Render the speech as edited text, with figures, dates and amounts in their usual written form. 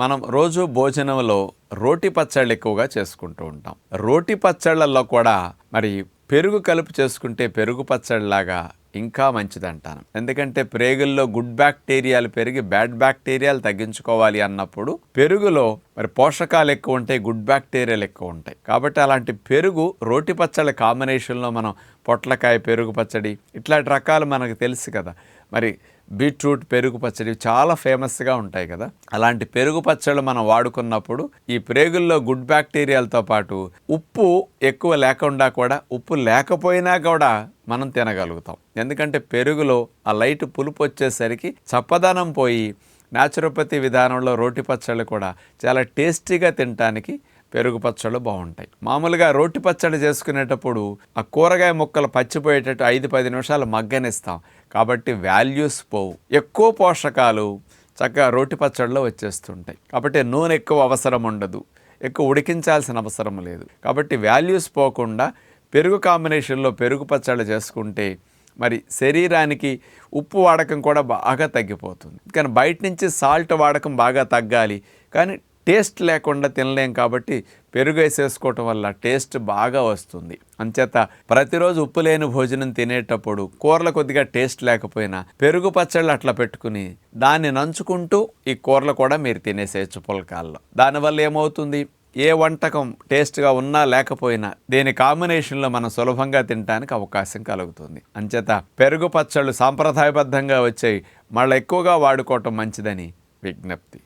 మనం రోజు భోజనంలో రోటి పచ్చళ్ళు ఎక్కువగా చేసుకుంటూ ఉంటాం. రోటి పచ్చళ్ళల్లో కూడా మరి పెరుగు కలిపి చేసుకుంటే పెరుగు పచ్చడిలాగా ఇంకా మంచిదంటాను. ఎందుకంటే ప్రేగుల్లో గుడ్ బ్యాక్టీరియాలు పెరిగి బ్యాడ్ బ్యాక్టీరియాలు తగ్గించుకోవాలి అన్నప్పుడు పెరుగులో మరి పోషకాలు ఎక్కువ ఉంటాయి, గుడ్ బ్యాక్టీరియాలు ఎక్కువ ఉంటాయి. కాబట్టి అలాంటి పెరుగు రోటి పచ్చళ్ళ కాంబినేషన్లో మనం పొట్లకాయ పెరుగు పచ్చడి ఇట్లాంటి రకాలు మనకు తెలుసు కదా. మరి బీట్రూట్ పెరుగు పచ్చడి చాలా ఫేమస్గా ఉంటాయి కదా. అలాంటి పెరుగు పచ్చళ్ళు మనం వాడుకున్నప్పుడు ఈ ప్రేగుల్లో గుడ్ బ్యాక్టీరియాలతో పాటు ఉప్పు ఎక్కువ లేకుండా కూడా, ఉప్పు లేకపోయినా కూడా మనం తినగలుగుతాం. ఎందుకంటే పెరుగులో ఆ లైట్ పులుపు వచ్చేసరికి చప్పదనం పోయి న్యాచురోపతి విధానంలో రోటి పచ్చళ్ళు కూడా చాలా టేస్టీగా తినడానికి పెరుగు పచ్చళ్ళు బాగుంటాయి. మామూలుగా రోటి పచ్చడి చేసుకునేటప్పుడు ఆ కూరగాయ ముక్కలు పచ్చిపోయేటట్టు 5-10 నిమిషాలు మగ్గనిస్తాం. కాబట్టి వాల్యూస్ పోవు, ఎక్కువ పోషకాలు చక్కగా రోటి పచ్చడిలో వచ్చేస్తుంటాయి. కాబట్టి నూనె ఎక్కువ అవసరం ఉండదు, ఎక్కువ ఉడికించాల్సిన అవసరం లేదు. కాబట్టి వాల్యూస్ పోకుండా పెరుగు కాంబినేషన్లో పెరుగు పచ్చళ్ళు చేసుకుంటే మరి శరీరానికి ఉప్పు వాడకం కూడా బాగా తగ్గిపోతుంది. కానీ బయట నుంచి సాల్ట్ వాడకం బాగా తగ్గాలి, కానీ టేస్ట్ లేకుండా తినలేం. కాబట్టి పెరుగు వేసేసుకోవటం వల్ల టేస్ట్ బాగా వస్తుంది. అంచేత ప్రతిరోజు ఉప్పు లేని భోజనం తినేటప్పుడు కూరలు కొద్దిగా టేస్ట్ లేకపోయినా పెరుగు పచ్చళ్ళు అట్లా పెట్టుకుని దాన్ని నంచుకుంటూ ఈ కూరలు కూడా మీరు తినేసేయచ్చు పుల్కాల్లో. దానివల్ల ఏమవుతుంది, ఏ వంటకం టేస్ట్గా ఉన్నా లేకపోయినా దీని కాంబినేషన్లో మనం సులభంగా తినడానికి అవకాశం కలుగుతుంది. అంచేత పెరుగు పచ్చళ్ళు సాంప్రదాయబద్ధంగా వచ్చాయి, మళ్ళీ ఎక్కువగా వాడుకోవటం మంచిదని విజ్ఞప్తి.